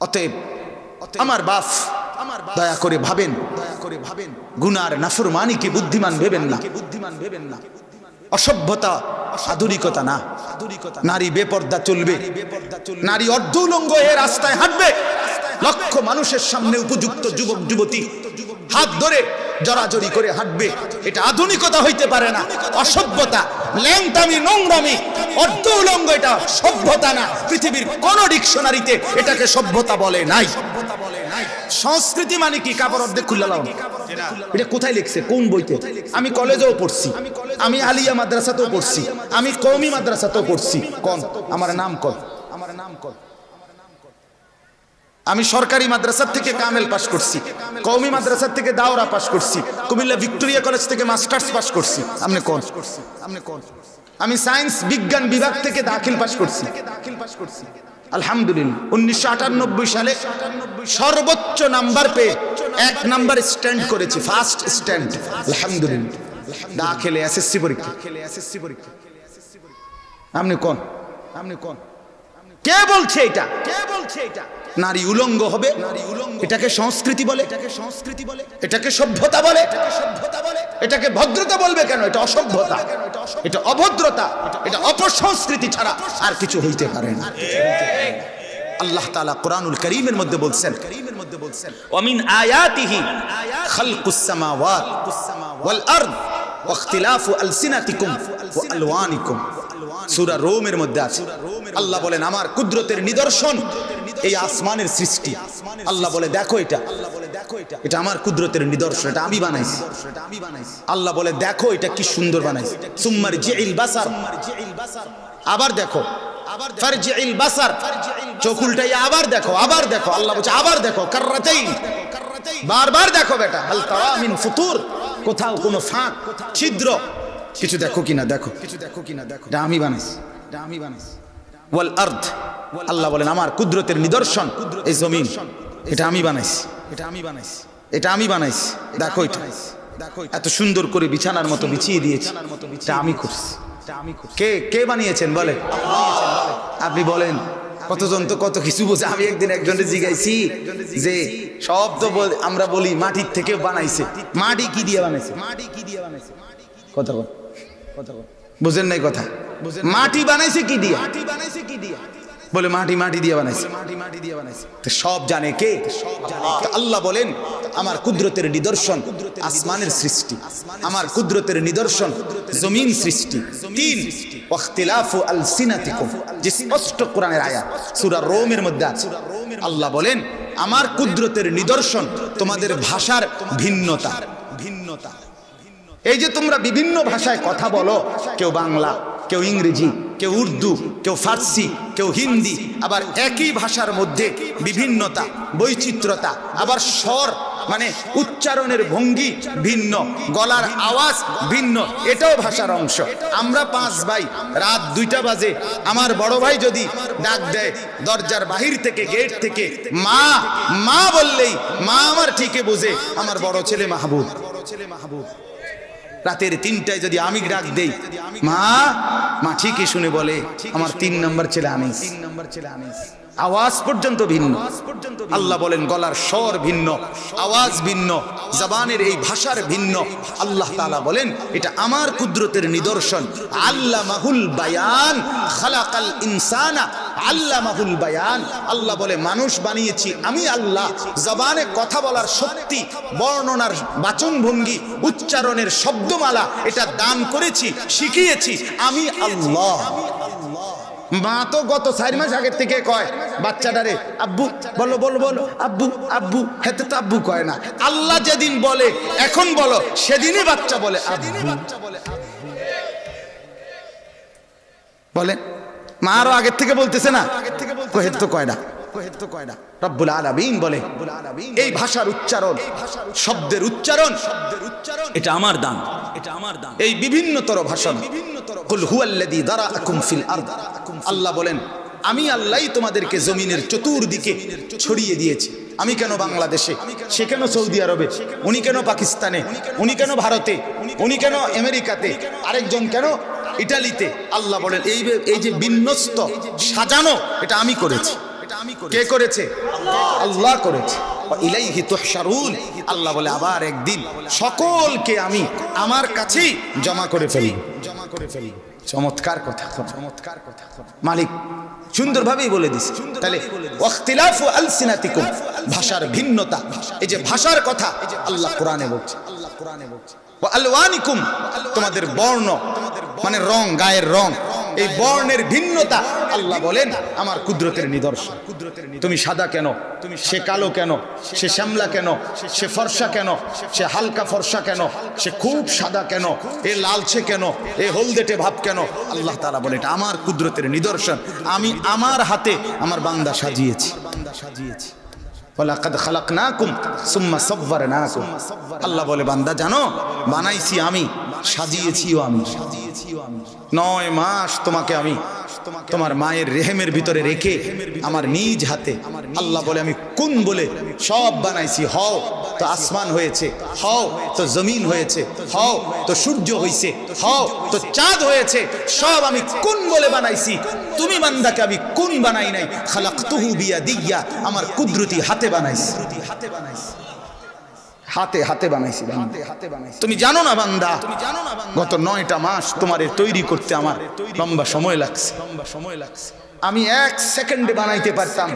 অতএব আমার বাপ দয়া করে ভাবেন, গুনার নাফরমানি কি বুদ্ধিমান ভেবেন না। অসভ্যতা আধুনিকতা না। নারী বেপর্দা চলবে, নারী অর্ধ উলঙ্গ হয়ে রাস্তায় হাঁটবে, লক্ষ মানুষের সামনে উপযুক্ত যুবক যুবতী হাত ধরে জড়াজড়ি করে হাঁটবে। এটা আধুনিকতা হইতে পারে না, অসভ্যতা, ল্যাংটামি, নোংরামি, অর্ধ উলঙ্গ এটা সভ্যতা না। পৃথিবীর কোন ডিকশনারিতে এটাকে সভ্যতা বলে নাই। সংস্কৃতি মানে কি? কাপড় অর্ধেক খুলে লাও, এটা কোথায় লিখছে, কোন বইতে? আমি কলেজেও পড়ছি, আমি আলিয়া মাদ্রাসাতেও পড়ছি, আমি কওমি মাদ্রাসাতেও পড়ছি। কোন? আমার নাম কর। আমি সরকারি মাদ্রাসা থেকে কামেল পাস করছি, কওমি মাদ্রাসা থেকে দাওরা পাস করছি, কুমিল্লা ভিক্টোরিয়া কলেজ থেকে মাস্টার্স পাস করছি। আপনি কোন? আমি সায়েন্স বিজ্ঞান বিভাগ থেকে দাখিল পাস করছি। আলহামদুলিল্লাহ 1998 সালে সর্বোচ্চ নাম্বার পেয়ে 1 নাম্বার স্ট্যান্ড করেছি, ফার্স্ট স্ট্যান্ড। আলহামদুলিল্লাহ। দাখিলে এসএসসি পরীক্ষা। আপনি কোন? কে বলছে এটা? নারী উলঙ্গ হবে, এটাকে সংস্কৃতি বলে, এটাকে সভ্যতা বলে, এটাকে ভদ্রতা বলবে কেন? এটা অসভ্যতা, এটা অভদ্রতা, এটা অপসংস্কৃতি ছাড়া আর কিছু হইতে পারে না। আল্লাহ তাআলা কোরআনুল কারীমের মধ্যে বলছেন, ওয়া মিন আয়াতিহি খালকুস সামাওয়াত ওয়াল আরদ ওয়া ইখতিলাফু আলসিনাতিকুম ওয়া আলওয়ানিকুম। সূরা রোমের মধ্যে আছে। আল্লাহ বলেন আমার কুদরতের নিদর্শন এই আসমানের সৃষ্টি। আল্লাহ বলে দেখো এটা আমার কুদরতের নিদর্শন, এটা আমি বানাইছি। আল্লাহ বলে দেখো এটা কি সুন্দর বানাইছি। সুম্মার জিইল বাসার, আবার দেখো, ফারজিইল বাসার, চোখ উল্টাইয়া আবার দেখো, আল্লাহ বলছে আবার দেখো, কাররাতাইন, বারবার দেখো বেটা। হাল তারা মিন ফুতুর, কোথাও কোনো ফাঁক ছিদ্র কিছু দেখো কিনা দেখো, এটা আমি বানাইছি। ওয়াল আরদ, আল্লাহ বলেন আমার কুদরতের নিদর্শন এই জমিন, এটা আমি বানাইছি। দেখো এটা এত সুন্দর করে বিছানার মতো বিছিয়ে দিয়েছি, এটা আমি করছি। কে বানিয়েছেন বলে? আপনি বলেন। কতজন তো কত কিছু বোঝে। আমি একদিন একজনের জিজ্ঞাসি যে সব তো আমরা বলি মাটির থেকে বানাইছে, মাটি কি দিয়ে বানাইছে? কথা বুঝেন নাই কথা? মাটি বানাইছে কি দিয়ে? বলে মাটি দিয়ে বানাইছে। তো সব জানে কে? আল্লাহ বলেন আমার কুদরতের নিদর্শন আসমানের সৃষ্টি, আমার কুদরতের নিদর্শন জমিন সৃষ্টি। 3 ওয়াখতিলাফু আলসিনাতিকুম, যে স্পষ্ট কোরআনের আয়াত সূরা রোমের মধ্যে আছে। আল্লাহ বলেন আমার কুদরতের নিদর্শন তোমাদের ভাষার ভিন্নতা। এই যে তোমরা বিভিন্ন ভাষায় কথা বলো, কেউ বাংলা, কেউ ইংরেজি, কেউ উর্দু, কেউ ফার্সি, কেউ হিন্দি, আবার একই ভাষার মধ্যে বিভিন্নতা, বৈচিত্র্যতা, আবার স্বর মানে উচ্চারণের ভঙ্গি ভিন্ন, গলার আওয়াজ ভিন্ন, এটাও ভাষার অংশ। আমরা 5 ভাই, রাত 2টা বাজে আমার বড় ভাই যদি ডাক দেয় দরজার বাহির থেকে, গেট থেকে, মা বললেই মা আমার ঠিকই বোঝে আমার বড় ছেলে মাহবুব। রাতের 3টায় যদি আমি ডাক দেই মা ঠিকই শুনে বলে আমার 3 নম্বর ছেলে আনিস। আওয়াজ পর্যন্ত ভিন্ন। আল্লাহ বলেন গলার স্বর ভিন্ন, আওয়াজ ভিন্ন, জবানের এই ভাষার ভিন্ন। আল্লাহ তাআলা বলেন এটা আমার কুদরতের নিদর্শন। আল্লামাহুল বায়ান, খালাকাল ইনসানা আল্লামাহুল বায়ান। আল্লাহ বলে মানুষ বানিয়েছি আমি আল্লাহ, জবানে কথা বলার শক্তি, বর্ণনার বাচনভঙ্গি, উচ্চারণের শব্দমালা এটা দান করেছি, শিখিয়েছি আমি আল্লাহ। মা তো গত 4 মাস আগের থেকে কয় বাচ্চাটারে আব্বু বলো আব্বু, হেতে তো আব্বু কয় না। আল্লাহ যেদিন বলে এখন বলো, সেদিনই বাচ্চা বলে আব্বু। বলে মা আরো আগের থেকে বলতেছে না, হেতে তো কয় না। রব্বুল আলামিন বলে এই ভাষার উচ্চারণ, শব্দের উচ্চারণ এটা আমার দান, এই বিভিন্নতর ভাষণ। কুল হুয়াল্লাযী দারাআকুম ফিল আরদ, আল্লাহ বলেন আমি আল্লাহই তোমাদেরকে জমিনের চতুর্দিকে ছড়িয়ে দিয়েছি। আমি কেন বাংলাদেশে, সে কেন সৌদি আরবে, উনি কেন পাকিস্তানে, উনি কেন ভারতে, উনি কেন আমেরিকাতে, আরেকজন কেন ইটালিতে। আল্লাহ বলেন এই যে বিন্যস্ত সাজানো এটা আমি করেছি। কে করেছে? আল্লাহ করেছে। ইলাইহি তুহশারুন, আল্লাহ বলে আবার একদিন সকলকে আমি আমার কাছেই জমা করে ফেলব। চমৎকার কথা, চমৎকার কথা মালিক সুন্দরভাবেই বলে দিছে। তাহলে ওয়াখতিলাফু আলসিনাতিকুম, ভাষার ভিন্নতা, এই যে ভাষার কথা আল্লাহ কোরআনে বলছে। ওয়া আলওয়ানিকুম, তোমাদের বর্ণ মানে রং, গায়ের রং, এই বর্ণের ভিন্নতা আল্লাহ বলেন আমার কুদরতের নিদর্শন। তুমি সাদা কেন, সে কালো কেন, সে শ্যামলা কেন, সে ফর্সা কেন, সে হালকা ফর্সা কেন, সে খুব সাদা কেন, এ লালচে কেন, এ হলদেটে ভাব কেন, আল্লাহ তাআলা বলে এটা আমার কুদরতের নিদর্শন। আমি আমার হাতে আমার বান্দা সাজিয়েছি। ওয়ালাকাদ খালাকনাকুম সুম্মা সাওয়ারনাকুম, আল্লাহ বলে বান্দা জানো বানাইছি আমি, সাজিয়েছিও আমি। 9 মাস তোমাকে আমি তোমার মায়ের রেহেমের ভিতরে রেখে আমার নিজ হাতে আল্লাহ বলে আমি কোন বলে সব বানাইছি। হও তো আসমান হয়েছে, হও তো জমিন হয়েছে, হও তো সূর্য হয়েছে, হও তো চাঁদ হয়েছে, সব আমি কোন বলে বানাইছি। তুমি বান্দাকে আমি কোন বানাই নাই, খালাকতুহু বিয়াদিয়া, আমার কুদরতি হাতে বানাইছি, হাতে হাতে বানাইছি। তুমি জানো না বান্দা, গত 9টা মাস তোমারে তৈরি করতে আমার লম্বা সময় লাগছে। আমি 1 সেকেন্ডে বানাইতে পারতাম,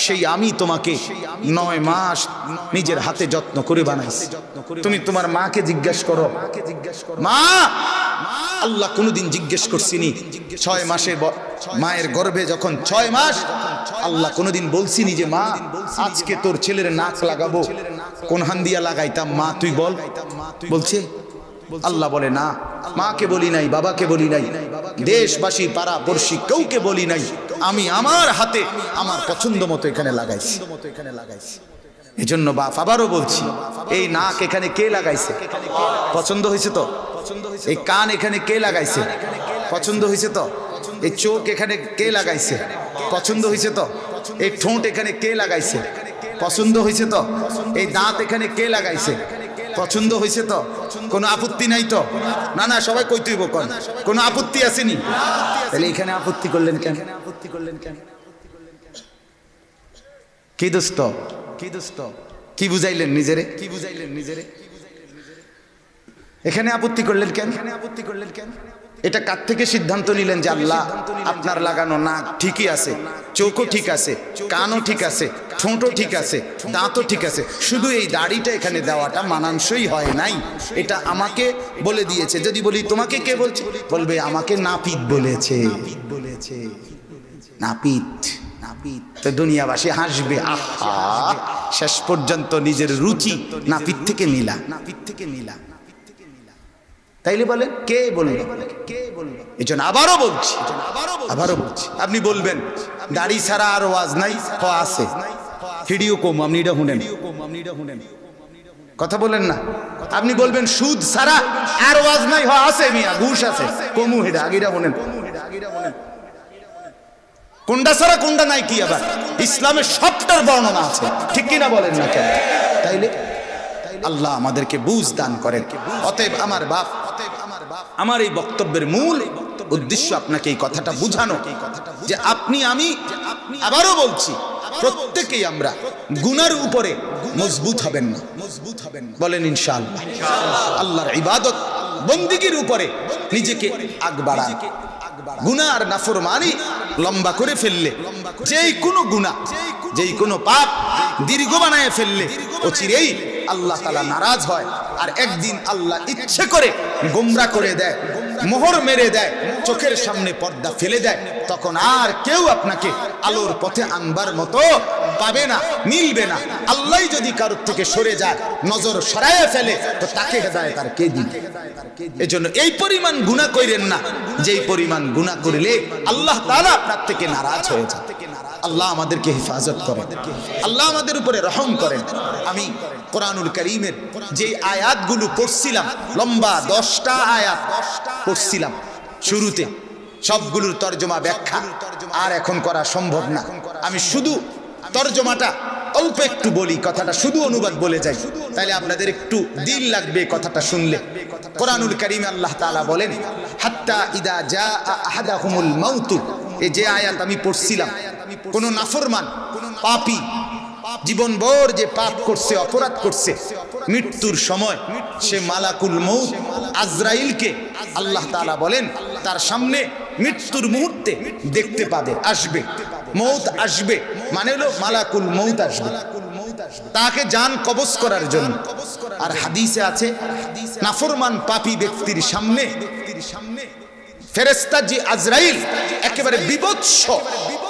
সেই আমি তোমাকে 9 মাস নিজের হাতে যত্ন করে বানাইছি। তুমি তোমার মাকে জিজ্ঞেস করো, মা, আল্লাহ কোনোদিন জিজ্ঞেস করছিনি 6 মাসের মায়ের গর্ভে যখন 6 মাস আল্লাহ কোনোদিন বলছিনি যে মা আজকে তোর ছেলের নাক লাগাবো, কোন হান দিয়া লাগাইতাম মা তুই বল? বলছে? আল্লাহ বলে না, মাকে বলি নাই, বাবাকে বলি নাই, দেশবাসী পাড়া পড়শি কাউকে বলি নাই, আমি আমার হাতে আমার পছন্দ মতো এখানে লাগাইছি। এজন্য বাপ আবারও বলছি, এই নাক এখানে কে লাগাইছে? পছন্দ হয়েছে তো? এই কান এখানে কে লাগাইছে? পছন্দ হয়েছে তো? এই চোখ এখানে কে লাগাইছে? পছন্দ হয়েছে তো? এই ঠোঁট এখানে কে লাগাইছে? পছন্দ হয়েছে তো? এই দাঁত এখানে কে লাগাইছে? পছন্দ হয়েছে তো? কোনো আপত্তি নাই তো? না না, সবাই কই তুইব কোন, কোনো আপত্তি আসেনি? তাহলে এখানে আপত্তি করলেন কেন? কি দোস্ত, কি দোস্ত, কি বুঝাইলেন নিজেরে? কি বুঝাইলেন নিজেরে? এখানে আপত্তি করলেন কেন? আপত্তি করলেন কেন? এটা কার থেকে সিদ্ধান্ত নিলেন যে আল্লাহ আপনার লাগানো নাক ঠিকই আছে, চোখও ঠিক আছে, কানও ঠিক আছে, ঠোঁটও ঠিক আছে, দাঁতও ঠিক আছে, শুধু এই দাড়িটা এখানে দেওয়াটা মানানসই হয় নাই, এটা আমাকে বলে দিয়েছে। যদি বলি তোমাকে কে বলছে, বলবে আমাকে নাপিত বলেছে। নাপিত, নাপিত তো দুনিয়াবাসী হাসবে, আহা শেষ পর্যন্ত নিজের রুচি নাপিত থেকে নিলা, নাপিত থেকে নিলা। তাইলে বলেন কে বলল? কে বলল? এই জন্য আবারও বলছি, আবারও বলছি, আপনি বলবেন দাড়ি ছাড়া আর ওয়াজ নাই, আছে ভিডিও কম, আপনি এটা শুনেন, কথা বলেন না। আপনি বলবেন সুদ ছাড়া আর ওয়াজ নাই, আছে মিয়া, ঘুষ আছে, কমু হেডা আগিরা শুনেন। কোনটা ছাড়া কোনটা নাই কি? আবার ইসলামের সবটার বর্ণনা আছে, ঠিক কিনা বলেন না কেন? তাইলে আল্লাহ আমাদেরকে বুঝ দান করেন। অতএব আমার বাপ, আমার এই বক্তব্যের মূল উদ্দেশ্য আপনাকে এই কথাটা বুঝানো যে আপনি আমি আবারও বলছি, প্রত্যেকেই আমরা গুনার উপরে মজবুত হবেন না, মজবুত হবেন বলেন ইনশাআল্লাহ। আল্লাহর ইবাদত বন্দিগির উপরে নিজেকে আগ বাড়ান। গুনাহ আর নাফরমানি লম্বা করে ফেললে, যেই কোনো গুনাহ, যেই কোনো পাপ দীর্ঘ বানায় ফেললে অচিরেই আল্লাহ তাআলা নারাজ হয়। আর একদিন আল্লাহ ইচ্ছে করে গোমরা করে দেয়, মোহর মেরে দেয়, চোখের সামনে পর্দা ফেলে দেয়। তখন আর কেউ আপনাকে আলোর পথে আনবার মতো পাবে না, মিলবে না। আল্লাহ যদি কারোর থেকে সরে যায়, নজর সরাইয়া ফেলে, তো তাকে হেদায়েত আর কে দিবে? এজন্য এই পরিমাণ গুনাহ কইরেন না, যেই পরিমাণ গুনাহ করলে আল্লাহ তাআলা আপনার থেকে নারাজ হয়ে যায়। আল্লাহ আমাদেরকে হেফাজত করেন, আল্লাহ আমাদের উপরে রহম করেন। আমি কোরআনুল কারীমের যে আয়াতগুলো পড়ছিলাম, লম্বা 10টা আয়াত পড়ছিলাম শুরুতে, সবগুলোর তরজমা ব্যাখ্যা আর এখন করা সম্ভব না। আমি শুধু তরজমাটা অল্প একটু বলি, কথাটা শুধু অনুবাদ বলে যাই, তাহলে আপনাদের একটু দিল লাগবে কথাটা শুনলে। কোরআনুল কারীমে আল্লাহ তাআলা বলেন, হাত্তা ইদা জা আহাদাহুমুল মাউতু, এই যে আয়াত আমি পড়ছিলাম, কোন নাফরমান, পাপী, জীবনভর যে পাপ করছে, অপরাধ করছে, মৃত্যুর সময় সে মালাকুল মউত আজরাইলকে আল্লাহ তাআলা বলেন তার সামনে মৃত্যুর মুহূর্তে দেখতে পাবে, আসবে, মউত আসবে, মানে হলো মালাকুল মউত আসবে তাকে জান কবজ করার জন্য। আর হাদিসে আছে নাফরমান পাপী ব্যক্তির সামনে ফেরেশতা জি আজরাইল একেবারে বিভৎস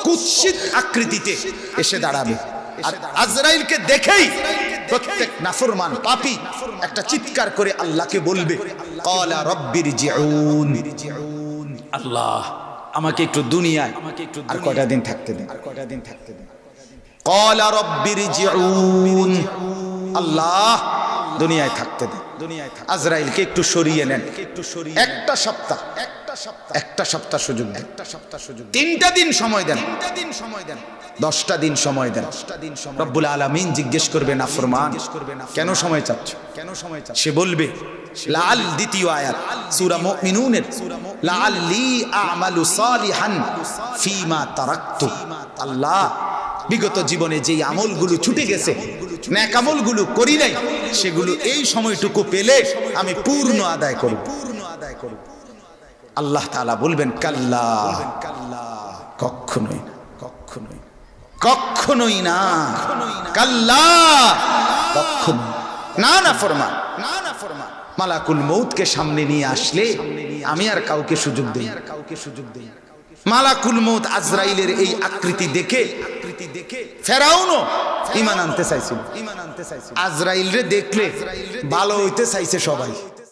কুৎসিত আকৃতিতে এসে দাঁড়াবে। আর আজরাইলকে দেখেই প্রত্যেক নাফরমান পাপী একটা চিৎকার করে আল্লাহকে বলবে, ক্বালা রাব্বিরজিউন, আল্লাহ আমাকে একটু দুনিয়ায় আর কয়টা দিন থাকতে দেন, আর কয়টা দিন থাকতে দেন। ক্বালা রাব্বিরজিউন, আল্লাহ দুনিয়ায় থাকতে দেন। আজরাইলকে একটু সরিয়ে নেন, একটা সপ্তাহ সুযোগ দেন, 3টা দিন সময় দেন, 10টা দিন সময় দেন। রব্বুল আলামিন জিজ্ঞেস করবে নাফরমান, কেন সময় চাচ্ছ? সে বলবে লাআল, দ্বিতীয় আয়াত সূরা মুমিনুনের, লাআল্লি আমালু সালিহান ফিমা তারাকতু, আল্লাহ বিগত জীবনে যেই আমলগুলো ছুটে গেছে, নেক আমলগুলো করি নাই, সেগুলো এই সময়টুকু পেলে আমি পূর্ণ আদায় করব। আল্লাহ তাআলা বলবেন কাল্লা, কখনোই না, কখনোই, কখনোই না, কাল্লা, কখনোই না। না ফরমান, মালাকুল মউতকে সামনে নিয়ে আসলে আমি আর কাউকে সুযোগ দেই। মালাকুল মউত আজরাইলের এই আকৃতি দেখে ফেরাউনও ঈমান আনতে চাইছিল। আজরাইল রে দেখলে ভালো হইতে চাইছে সবাই।